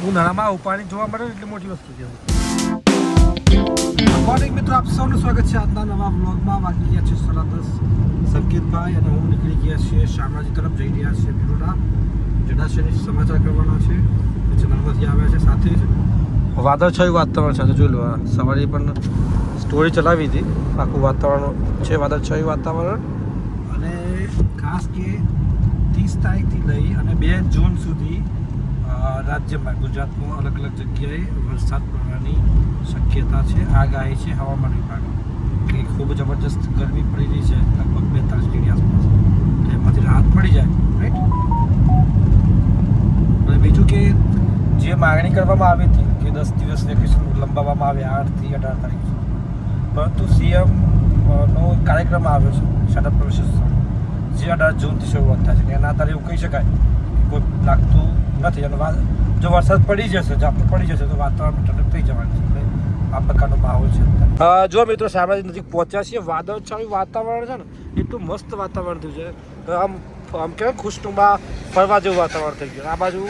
ઉનાળામાં આવું પાણી જોવા મળે એટલી મોટી વસ્તુ કહેવાય. મોર્નિંગ મિત્રો, આપ સૌનું સ્વાગત છે આજના નવા વ્લોગમાં. વાગી ગયા છે 10:30. સંકેતભાઈ અને હું નીકળી ગયા છીએ શામળાજી તરફ, જઈ રહ્યા છીએ ભિલોડા. જડાશયની સમાચાર કરવાના છે, ચેનલમાંથી આવ્યા છે. સાથે જ વાદળછાયું વાતાવરણ સાથે જોઈ લો. સવારે પણ સ્ટોરી ચલાવી હતી. આખું વાતાવરણ છે વાદળછાયું વાતાવરણ. અને ખાસ કે 30 તારીખથી લઈ અને 2 જૂન સુધી રાજ્યમાં ગુજરાતમાં અલગ અલગ જગ્યાએ વરસાદ પડવાની શક્યતા છે. આગાહી છે હવામાન વિભાગની કે ખૂબ જબરજસ્ત ગરમી પડી રહી છે, લગભગ 42 ડિગ્રી આસપાસ. તો એમાંથી રાહત મળી જાય, રાઈટ. અને બીજું કે જે માગણી કરવામાં આવી હતી કે 10 દિવસ વેકેશન લંબાવવામાં આવે 8 થી 18 તારીખ સુધી, પરંતુ સીએમનો કાર્યક્રમ આવ્યો છે સ્ટાર્ટઅપ પ્રોસેસ, જે 18 જૂનથી શરૂઆત થાય છે. એના આધારે એવું કહી શકાય કોઈ લાગતું નથી. અને જો વરસાદ પડી જશે, ઝાપટું પડી જશે તો વાતાવરણ ઠંડક થઈ જવાનું છે. આ પ્રકારનો માહોલ છે. જો મિત્રો, શામળાજી નજીક પહોંચ્યા છીએ. વાદળછાયું વાતાવરણ છે ને, એટલું મસ્ત વાતાવરણ થયું છે. આમ કહેવાય ખુશનુમા ફરવા જેવું વાતાવરણ થઈ ગયું. આ બાજુ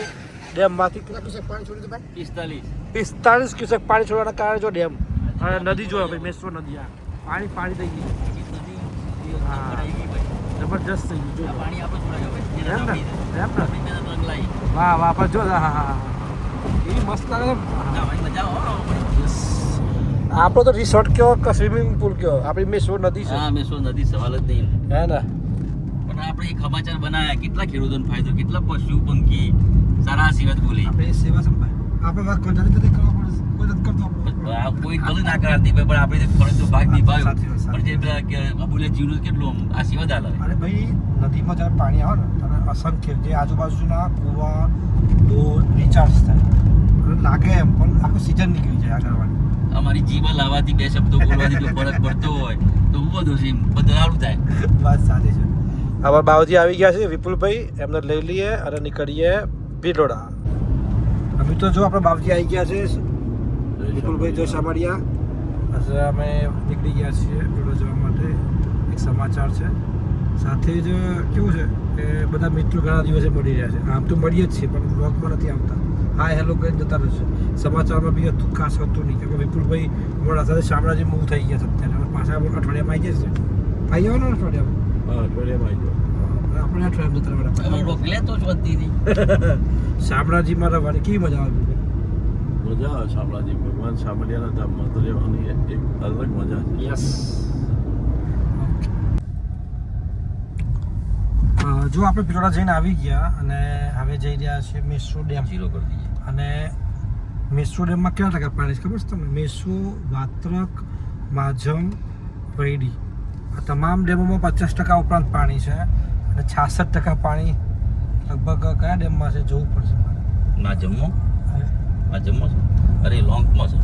ડેમમાંથી કેટલા ક્યુસેક પાણી છોડ્યું ભાઈ? 45 ક્યુસેક પાણી છોડવાના કારણે જો ડેમ અને નદી જો ભાઈ મેશ્વો નદી આ પાણી થઈ ગઈ. હા, જબરજસ્ત થઈ ગયું. વાહ વાહ, પણ જો હા એ મસ્ત લાગે. આપણો તો રિસોર્ટ કયો કે સ્વિમિંગ પુલ કયો, આપણી મેશ્વો નદી છે. હા, મેશ્વો નદી સવાલ જ નહીં. હે ને? પણ આપણે એક સમાચાર બનાવ્યા, કેટલા ખેડૂતોને ફાયદો, કેટલા પશુ પંખી સારા આશીર્વાદ બોલે. આપણે સેવા સંભાળ આપણે વાત કરતા કરવા પડે, કોઈ નથી કરતો. કોઈ ભલે ના કરતી પણ આપણે ફરજ તો ભાગ નિભાવ્યો. પણ જે પેલા કે અબુલે જીવનું કેટલું આશીર્વાદ આલે. અરે ભાઈ, નદીમાં જ્યારે પાણી આવે ને ત્યારે અસંખ્ય જે આજુબાજુના કૂવા ડોર રિચાર્જ થાય અને લાગે એમ, પણ આખું સિઝન નીકળી જાય આગળવાની. અમારી જીવા લાવવાથી 2 શબ્દો બોલવાથી જો ફરક પડતો હોય તો બધું છે બધું સારું થાય. વાત સાચી છે. હવે બાવજી આવી ગયા છે વિપુલભાઈ, એમને લઈ લઈએ અને નીકળીએ ભિલોડા. મિત્રો જો આપણે બાવજી આવી ગયા છે, વિપુલભાઈ જો સાંભળ્યા. અમે નીકળી ગયા છીએ ભિલોડા જવા માટે. એક સમાચાર છે, સાથે જ કેવું છે કે બધા મિત્રો ઘણા દિવસે મળી રહ્યા છે. આમ તો મળીએ જ છીએ પણ બ્લોગમાં નથી આવતા. હા હેલો કરીને જતા રહેશે. સમાચારમાં બી હતું ખાસ હતું નહીં, કેમ કે વિપુલભાઈ અમારા સાથે શામળાજી મૂવ થઈ ગયા છે અત્યારે. અને પાછા અઠવાડિયામાં આવી ગયા છે. આવી જવાનું અઠવાડિયામાં? આપણે અઠવાડિયામાં જતા રહેવાના. રોકલે તો જ વધતી નહીં. શામળાજીમાં રહેવાની કેવી મજા આવે? મજા આવે શામળાજી. ભગવાન શામળિયાના ધામમાં તો રહેવાની એક અલગ મજા છે. યસ. જો આપણે ભિલોડા જઈને આવી ગયા અને હવે જઈ રહ્યા છીએ મેશ્વો ડેમ. જીરો કરી દઈએ. અને મેશ્વો ડેમમાં કેટલા ટકા પાણી છે ખબર છે તમને? મેશ્વો, વાત્રક, માઝમ, વૈડી આ તમામ ડેમોમાં 50% ઉપરાંત પાણી છે. અને 66% પાણી લગભગ કયા ડેમમાં છે જોવું પડશે મારે. માજમમાં છે. અરે લોંગમાં છે.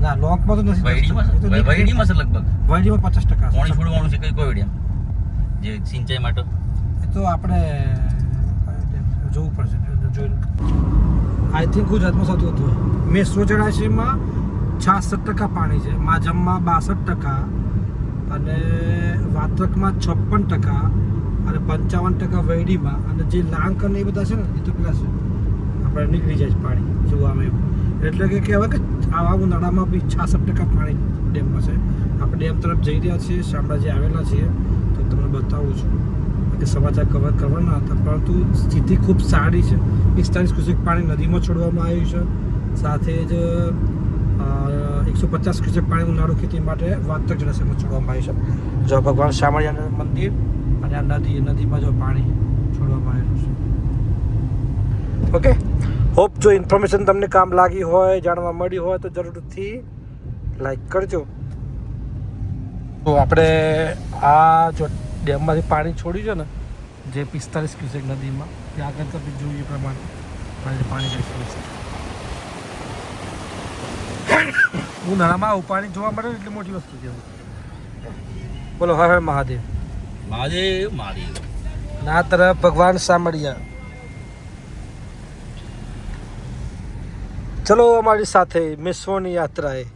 ના, લોકમાં તો નથી. વૈડીમાં છે લગભગ. વૈડીમાં 50% છે. પાણી છોડવાનું છે કોઈ ડેમ જે સિંચાઈ માટે. એ તો આપણે જોવું પડશે. જોઈને આઈ થિંક ગુજરાતમાં સૌથી વધુ મેશ્વો જળાશયમાં 66% પાણી છે, માઝમમાં 62% અને વાત્રકમાં 56% અને 55% વૈડીમાં. અને જે લાંક અને એ બધા છે ને એ તો પેલા છે આપણે નીકળી જાય છે પાણી જોવામાં એવું. એટલે કે કહેવાય કે આવા ઉનાળામાં બી 66% પાણી ડેમમાં છે. આપણે ડેમ તરફ જઈ રહ્યા છીએ, શામળાજી આવેલા છીએ, તો તમને બતાવું છું કે સમાચાર કવર કરવાના હતા. પરંતુ સ્થિતિ ખૂબ સારી છે. 45 ક્યુસેક પાણી નદીમાં છોડવામાં આવ્યું છે. સાથે જ 150 ક્યુસેક પાણી ઉનાળુ ખેતી માટે વાત્રક જળાશયમાં છોડવામાં આવ્યું છે. જો ભગવાન શામળિયાનું મંદિર અને આ નદીમાં જો પાણી છોડવામાં આવેલું છે. ઓકે, હોપ જો ઇન્ફોર્મેશન તમને કામ લાગી હોય, જાણવા મળી હોય તો જરૂરથી લાઈક કરજો. તો આપણે આ જો ડેમમાંથી પાણી છોડ્યું છે ને, જે 45 ક્યુસેક નદીમાં, ત્યાં આગળ તો જોઈએ પ્રમાણે પાણી જશે. ઉનાળામાં આવું પાણી જોવા મળે એટલી મોટી વસ્તુ કહેવાય. બોલો હર હર મહાદેવ. મહાદેવ. ના તરફ ભગવાન સામળિયા. ચલો અમારી સાથે મેશ્વોની યાત્રાએ.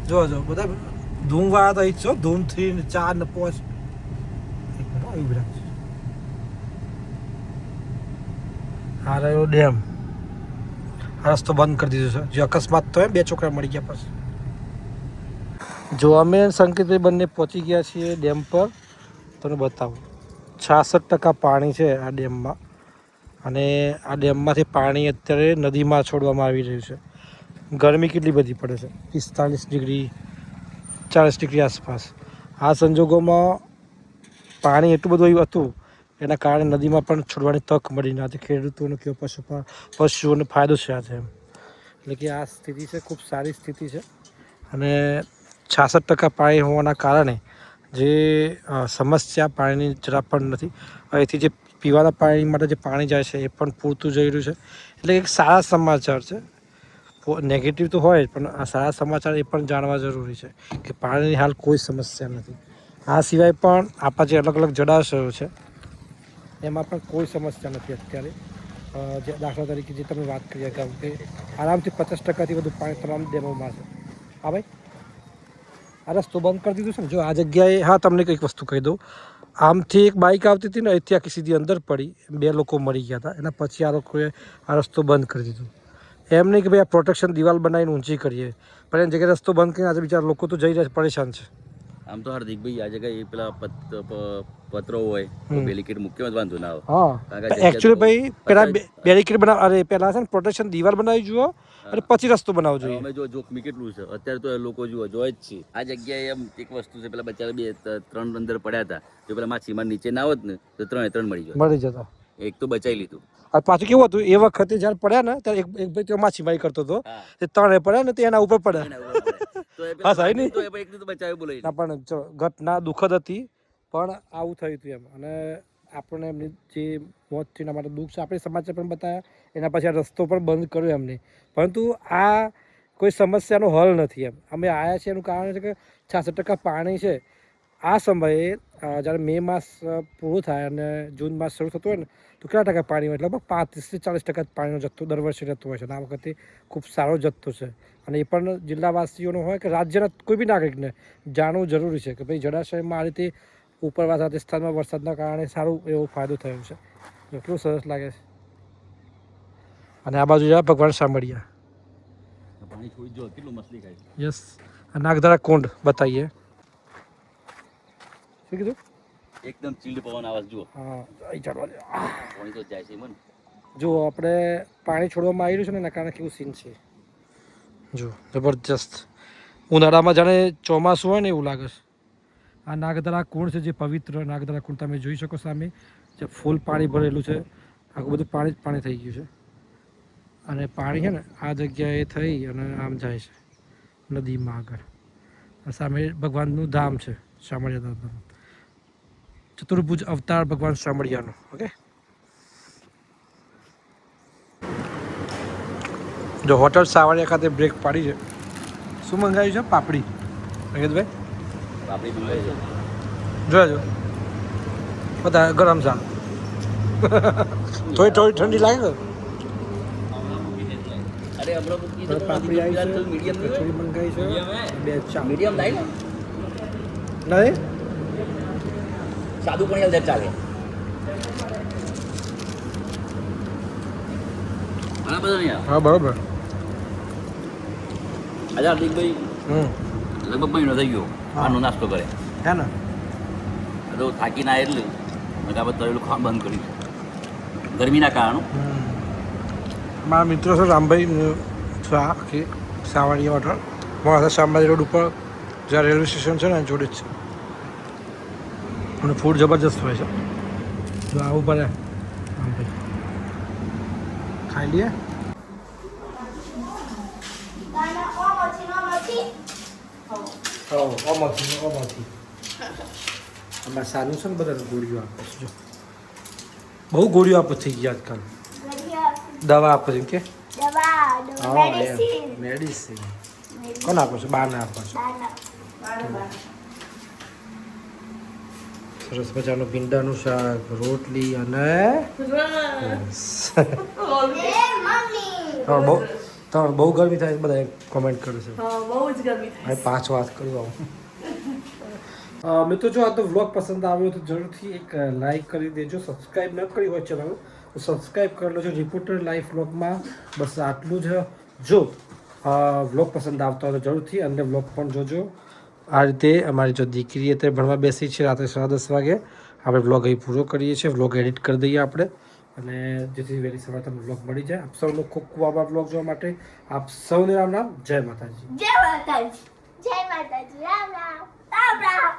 જો બધા ધૂમવાળા તો ઈચ્છો, ધૂમ 3 ને 4 ને 5. આ રહ્યો ડેમ. આ રસ્તો બંધ કરી દીધો છે. જે અકસ્માત થયો 2 છોકરા મળી ગયા પછી. જો અમે સંકેતભાઈ બંને પહોંચી ગયા છીએ ડેમ પર. તમને બતાવું 66% પાણી છે આ ડેમમાં. અને આ ડેમમાંથી પાણી અત્યારે નદીમાં છોડવામાં આવી રહ્યું છે. ગરમી કેટલી બધી પડે છે, 45 ડિગ્રી 40 ડિગ્રી આસપાસ. આ સંજોગોમાં પાણી એટલું બધું હતું એના કારણે નદીમાં પણ છોડવાની તક મળી ન હતી. ખેડૂતોને કે પશુઓને ફાયદો છે આ એમ. એટલે કે આ સ્થિતિ છે, ખૂબ સારી સ્થિતિ છે. અને 66% પાણી હોવાના કારણે જે સમસ્યા પાણીની જરા પણ નથી. અહીંથી જે પીવાના પાણી માટે જે પાણી જાય છે એ પણ પૂરતું જઈ રહ્યું છે. એટલે એક સારા સમાચાર છે. નેગેટિવ તો હોય પણ આ સારા સમાચાર એ પણ જાણવા જરૂરી છે કે પાણીની હાલ કોઈ સમસ્યા નથી. આ સિવાય પણ આપણા જે અલગ અલગ જળાશયો છે એમાં પણ કોઈ સમસ્યા નથી અત્યારે. જે દાખલા તરીકે જે તમે વાત કરી અગાઉ કે આરામથી 50%થી વધુ પાણી તમામ ડેમોમાં છે. હા ભાઈ, આ રસ્તો બંધ કરી દીધો છે ને. જો આ જગ્યાએ હા તમને કંઈક વસ્તુ કહી દઉં. આમથી એક બાઇક આવતી હતી ને અહીંથી આખી સીધી અંદર પડી, 2 લોકો મરી ગયા હતા. એના પછી આ લોકોએ આ રસ્તો બંધ કરી દીધો. એમ નહીં કે ભાઈ આ પ્રોટેક્શન દિવાલ બનાવીને ઊંચી કરીએ, પણ એની જગ્યાએ રસ્તો બંધ કરીને આજે બીજા લોકો તો જઈ રહ્યા છે, પરેશાન છે. આમ તો હાર્દિકભાઈ આ જગ્યાએ પેલા પત્રો હોય બેરિકેડ મૂક્યો જ વાંધો ના આવે. હા, એકચ્યુઅલી ભાઈ પેલા બેરિકેડ પહેલા છે ને પ્રોટેક્શન દિવાલ બનાવી જુઓ અને પછી રસ્તો બનાવવો જોઈએ. અમે જો જોખમી કેટલું છે અત્યારે તો એ લોકો જુઓ જોઈ જ છે. આ જગ્યાએ એમ એક વસ્તુ છે, પેલા બચારા 3 અંદર પડ્યા હતા. જો પેલા માછીમાર નીચે ના હોત ને તો 3 મળી જતા. એક તો બચાવી લીધું. અને પાછું કેવું હતું એ વખતે જ્યારે પડ્યા ને ત્યારે એક ભાઈ ત્યાં માછીમારી કરતો હતો, તે 3 પડ્યા ને તે એના ઉપર પડ્યા. હા સાહેબ નહીં તો એક તો બચાવ્યું બોલે ના, પણ ઘટના દુઃખદ હતી પણ આવું થયું હતું એમ. અને આપણને એમની જે મોત થઈ એના માટે દુઃખ છે. આપણે સમાચાર પણ બતાવ્યા, એના પછી આ રસ્તો પણ બંધ કર્યો એમને. પરંતુ આ કોઈ સમસ્યાનો હલ નથી એમ. અમે આવ્યા છીએ એનું કારણ છે કે 66% પાણી છે. આ સમયે જ્યારે મે માસ પૂરું થાય અને જૂન માસ શરૂ થતો હોય ને તો કેટલા ટકા પાણી હોય? લગભગ 35 થી 40% પાણીનો જથ્થો દર વર્ષે રહેતો હોય છે. અને આ વખતે ખૂબ સારો જથ્થો છે. અને એ પણ જિલ્લાવાસીઓનો હોય કે રાજ્યના કોઈ બી નાગરિકને જાણવું જરૂરી છે કે ભાઈ જળાશયમાં આ રીતે ઉપરવાસ રાજસ્થાનમાં વરસાદના કારણે સારો એવો ફાયદો થયો છે. એટલું સરસ લાગે છે. અને આ બાજુ જાય ભગવાન સાંભળ્યા પાણી છોડી જો કેટલું મછલી ખાય. યસ. નાગધરા કુંડ બતાવીએ. શું કીધું? એકદમ ચીલ્ડ પવન આવે જુઓ. હા, અહીં ચડવા દે. પાણી તો જાય છે મન. જો આપણે પાણી છોડવામાં આવી રહ્યું છે ને એના કારણે કેવું સીન છે જો, જબરજસ્ત. ઉનાળામાં જાણે ચોમાસું હોય ને એવું લાગે છે. આ નાગધરા કુંડ છે, જે પવિત્ર નાગધરા કુંડ તમે જોઈ શકો સામે, જે ફૂલ પાણી ભરેલું છે. આખું બધું પાણી જ પાણી થઈ ગયું છે. અને પાણી છે ને આ જગ્યાએ થઈ અને આમ જાય છે નદીમાં આગળ. સામે ભગવાનનું ધામ છે, શામળિયા ધામ. ચતુર્ભુજ અવતાર ભગવાન શામળિયાનો. ઓકે, જો હોટલ સાવરિયા ખાતે બ્રેક પાડી છે. શું મંગાવ્યું છે? પાપડી. ભાઈ પાપડી મંગાવી છે. જોજો બધા ગરમ ચા. થોડી ઠંડી લાગે ને. અરે હમણાં મૂકી દો. પાપડી આવી છે, મીડિયમ કચોરી મંગાવી છે, 2 ચા. મીડિયમ લાઈ ને નહીં સાદું પણ યાર ચાલે. બરાબર ને યાર? હા બરોબર. આજે હાર્દિકભાઈ લગભગ મહિનો થઈ ગયો આનો નાસ્તો કરે હે ને. તો થાકી ના એટલે આપણે તળેલું ખાવાનું બંધ કર્યું ગરમીના કારણે. મારા મિત્રો છે રામભાઈ કે સાવરિયા હોટલ મોડાસા શામળાજી રોડ ઉપર જ્યાં રેલવે સ્ટેશન છે ને જોડે જ છે. અને ફૂડ જબરજસ્ત હોય છે. જો આવું પડે રામભાઈ, ખાઈ લઈએ. અમારે સારું છે ને બધાને ગોળીઓ આપે છે. જો બહુ ગોળીઓ આપે થઈ ગયા આજકાલ. દવા આપે છે કે મેડિસિન કોણ આપે છે? બહાર ના આપે છે. સરસ મજાનું ભીંડાનું શાક, રોટલી અને બહુ ગરમી થાય છે. બધા કોમેન્ટ કરે છે બહુ જ ગરમી થાય. 5 વાત કરું આવું. મિત્રો જો આ તો વ્લોગ પસંદ આવ્યો તો જરૂરથી એક લાઈક કરી દેજો. સબસ્ક્રાઈબ ન કરી હોય ચેનલ તો સબસ્ક્રાઈબ કરી લો છો રિપોર્ટર લાઈફ વ્લોગમાં. બસ આટલું જ. જો વ્લોગ પસંદ આવતો હોય તો જરૂરથી અને વ્લોગ પણ જોજો. આ રીતે અમારી જો દીકરી અત્યારે ભણવા બેસી છે રાત્રે 10:30 વાગે. આપણે વ્લોગ અહીં પૂરો કરીએ છીએ. વ્લોગ એડિટ કરી દઈએ આપણે અને જેથી વહેલી સવારે તમને વ્લોગ મળી જાય. આપ સૌનો ખૂબ ખૂબ આભાર વ્લોગ જોવા માટે. આપ સૌને રામ રામ. જય માતાજી. જય માતાજી. જય માતાજી. રામ રામ. રામ રામ.